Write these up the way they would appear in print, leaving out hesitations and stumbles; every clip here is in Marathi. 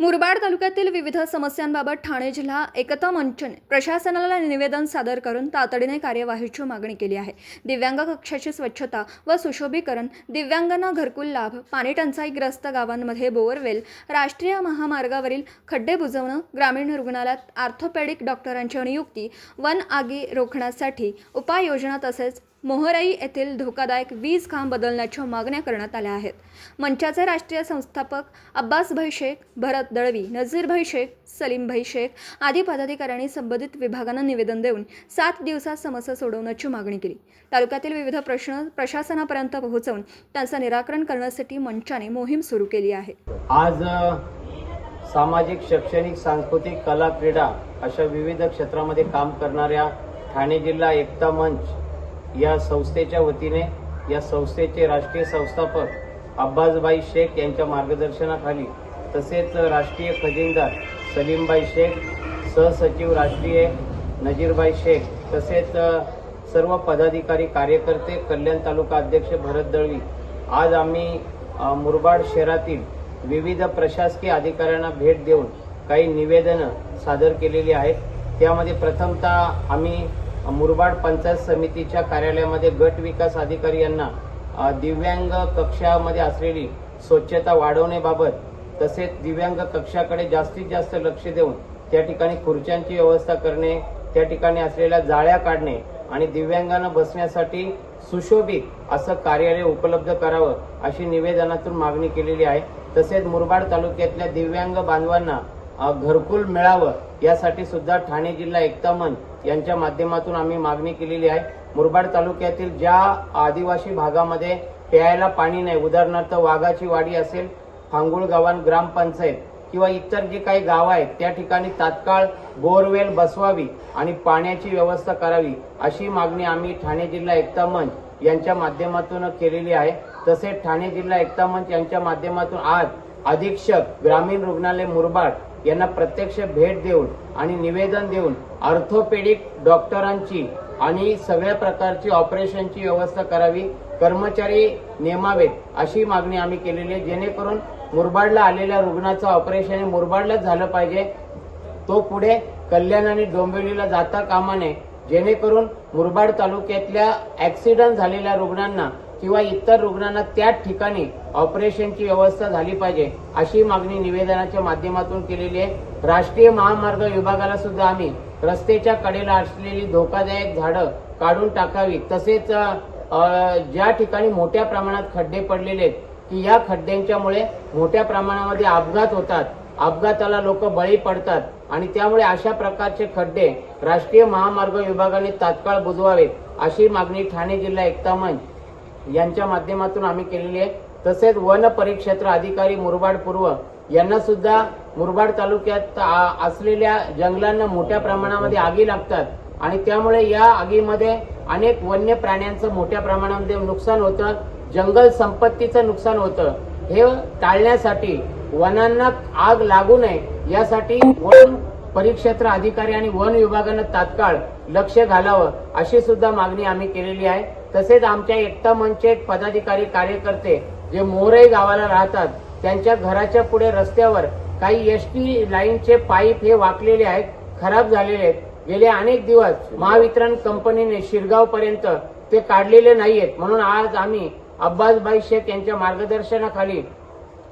मुरबाड तालुक्यातील विविध समस्यांबाबत ठाणे जिल्हा एकता मंचने प्रशासनाला निवेदन सादर करून तातडीने कार्यवाहीची मागणी केली आहे। दिव्यांग कक्षाची स्वच्छता व सुशोभीकरण, दिव्यांगांना घरकुल लाभ, पाणी टंचाईग्रस्त गावांमध्ये बोअरवेल, राष्ट्रीय महामार्गावरील खड्डे बुजवणे, ग्रामीण रुग्णालयात ऑर्थोपेडिक डॉक्टरांची नियुक्ती, वन आगी रोखण्यासाठी उपाययोजना तसेच मोहराई येथील धोकादायक वीज खांब बदलण्याच्या मागण्या करण्यात आल्या आहेत। मंचाचे राष्ट्रीय संस्थापक अब्बासभाई शेख, भरत दळवी, नजीरभाई शेख, सलीमभाई शेख आदी पदाधिकाऱ्यांनी संबंधित विभागांना निवेदन देऊन 7 दिवसात समस्या सोडवण्याची मागणी केली। तालुक्यातील विविध प्रश्न प्रशासनापर्यंत पोहोचवून त्यांचे निराकरण करण्यासाठी मंचाने मोहीम सुरू केली आहे। आज सामाजिक, शैक्षणिक, सांस्कृतिक, कला, क्रीडा अशा विविध क्षेत्रामध्ये काम करणाऱ्या ठाणे जिल्हा एकता मंच या संस्थेच्या वतीने या संस्थेचे राष्ट्रीय संस्थापक अब्बासभाई शेख यांच्या मार्गदर्शनाखाली तसेच राष्ट्रीय खजिनदार सलीमभाई शेख, सहसचिव राष्ट्रीय नजीरभाई शेख तसेच सर्व पदाधिकारी, कार्यकर्ते, कल्याण तालुका अध्यक्ष भरत दळवी आज आम्ही मुरबाड शहरातील विविध प्रशासकीय अधिकाऱ्यांना भेट देऊन काही निवेदनं सादर केलेली आहेत। त्यामध्ये प्रथमतः आम्ही मुरबाड पंचायत समितीच्या कार्यालयामध्ये गट विकास अधिकारी यांना दिव्यांग कक्षामध्ये असलेली स्वच्छता वाढवण्याबाबत तसेच दिव्यांग कक्षाकडे जास्तीत जास्त लक्ष देऊन त्या ठिकाणी खुर्च्यांची व्यवस्था करणे, त्या ठिकाणी असलेल्या जाळ्या काढणे आणि दिव्यांगांना बसण्यासाठी सुशोभित असं कार्यालय उपलब्ध करावं अशी निवेदनातून मागणी केलेली आहे। तसेच मुरबाड तालुक्यातल्या दिव्यांग बांधवांना घरकुल मिळावं यासाठी सुद्धा ठाणे जिल्हा एकता मंच यांच्या माध्यमातून आम्ही मागणी केलेली आहे। मुरबाड तालुक्यातील ज्या आदिवासी भागामध्ये प्यायला पाणी नाही, उदाहरणार्थ वाघाची वाडी असेल, फांगुळ गावान ग्रामपंचायत किंवा इतर जे काही गाव आहेत त्या ठिकाणी तात्काळ बोरवेल बसवावी आणि पाण्याची व्यवस्था करावी अशी मागणी आम्ही ठाणे जिल्हा एकता मंच यांच्या माध्यमातून केलेली आहे। तसेच ठाणे जिल्हा एकता मंच यांच्या माध्यमातून आज अधीक्षक ग्रामीण रुग्णालय मुरबाड यांना प्रत्यक्ष भेट देऊन आणि निवेदन देऊन ऑर्थोपेडिक डॉक्टरांची आणि सगळ्या प्रकारची ऑपरेशनची व्यवस्था करावी, कर्मचारी नेमावेत अशी मागणी आम्ही केलेली आहे। जेणेकरून मुरबाडला आलेल्या रुग्णाचं ऑपरेशन मुरबाडलाच झालं पाहिजे, तो पुढे कल्याण आणि डोंबिवलीला जाता कामा नये, जेणेकरून मुरबाड तालुक्यातल्या ऍक्सिडेंट झालेल्या रुग्णांना किंवा इतर रुग्णांना त्याच ठिकाणी ऑपरेशनची व्यवस्था झाली पाहिजे अशी मागणी निवेदनाच्या माध्यमातून केलेली आहे। राष्ट्रीय महामार्ग विभागाला सुद्धा आम्ही रस्त्याच्या कडेला असलेली धोकादायक झाडं काढून टाकावी, तसेच ज्या ठिकाणी मोठ्या प्रमाणात खड्डे पडलेले आहेत की या खड्ड्यांच्यामुळे मोठ्या प्रमाणामध्ये अपघात होतात, अपघाताला लोक बळी पडतात आणि त्यामुळे अशा प्रकारचे खड्डे राष्ट्रीय महामार्ग विभागाने तात्काळ बुजवावेत अशी मागणी ठाणे जिल्हा एकता मंच यांच्या माध्यमातून आम्ही केलेली आहे। तसेच वन परिक्षेत्र अधिकारी मुरबाड पूर्व यांना सुद्धा मुरबाड तालुक्यात असलेल्या जंगलांना मोठ्या प्रमाणामध्ये आगी लागतात आणि त्यामुळे या आगीमध्ये अनेक वन्य प्राण्यांचं मोठ्या प्रमाणामध्ये नुकसान होतं, जंगल संपत्तीचं नुकसान होतं। हे टाळण्यासाठी वनांना आग लागू नये यासाठी वन परिक्षेत्र अधिकारी आणि वन विभागानं तात्काळ लक्ष घालावं अशी सुद्धा मागणी आम्ही केलेली आहे। तसेच आमच्या एकता मंचचे पदाधिकारी, कार्यकर्ते जे मोहराई गावाला राहतात त्यांच्या घराच्या पुढे रस्त्यावर काही एसटी लाईनचे पाईप हे वाकलेले आहेत, खराब झालेले आहेत। गेले अनेक दिवस महावितरण कंपनीने शिरगाव पर्यंत ते काढलेले नाहीयेत, म्हणून आज आम्ही अब्बासभाई शेख यांच्या मार्गदर्शनाखाली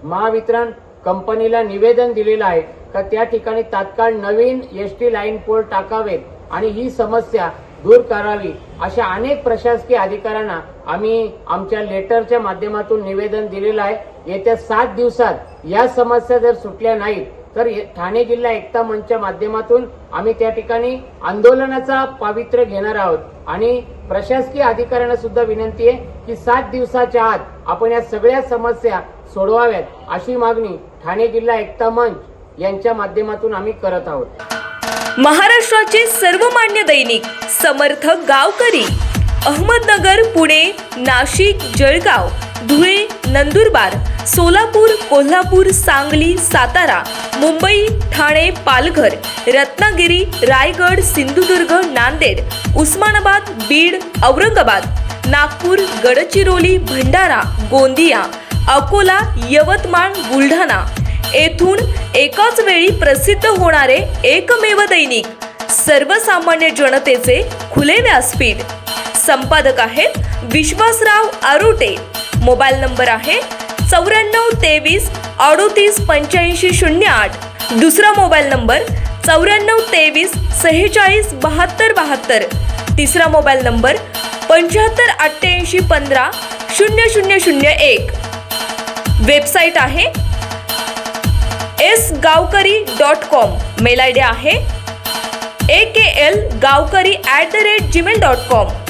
महावितरण कंपनीला निवेदन दिलेलं आहे का त्या ठिकाणी तात्काळ नवीन एसटी लाईन पोल टाकावेत आणि ही समस्या दूर करावी अशा अनेक प्रशासकीय अधिकाऱ्यांना आम्ही आमच्या लेटरच्या माध्यमातून निवेदन दिलेलं आहे। येत्या 7 दिवसात या समस्या जर सुटल्या नाहीत तर ठाणे जिल्हा एकता मंचच्या माध्यमातून आम्ही त्या ठिकाणी आंदोलनाचा पवित्रा घेणार आहोत आणि प्रशासकीय अधिकाऱ्यांना सुद्धा विनंती आहे की 7 दिवसाच्या आत आपण या सगळ्या समस्या सोडवाव्यात अशी मागणी ठाणे जिल्हा एकता मंच यांच्या माध्यमातून आम्ही करत आहोत। महाराष्ट्राचे सर्वमान्य दैनिक समर्थ गावकरी अहमदनगर, पुणे, नाशिक, जळगाव, धुळे, नंदुरबार, सोलापूर, कोल्हापूर, सांगली, सातारा, मुंबई, ठाणे, पालघर, रत्नागिरी, रायगड, सिंधुदुर्ग, नांदेड, उस्मानाबाद, बीड, औरंगाबाद, नागपूर, गडचिरोली, भंडारा, गोंदिया, अकोला, यवतमाळ, बुलढाणा येथून एकाच वेळी प्रसिद्ध होणारे एकमेव दैनिक, सर्वसामान्य जनतेचे खुले व्यासपीठ. संपादक आहेत विश्वासराव आरोटे. मोबाईल नंबर आहे 9423 38 8508. दुसरा मोबाईल नंबर 9423 46 72 72. तिसरा मोबाईल नंबर 75 88 15 0001. वेबसाईट आहे sgavkari.com. मेल आय डी आहे aklgavkari@gmail.com.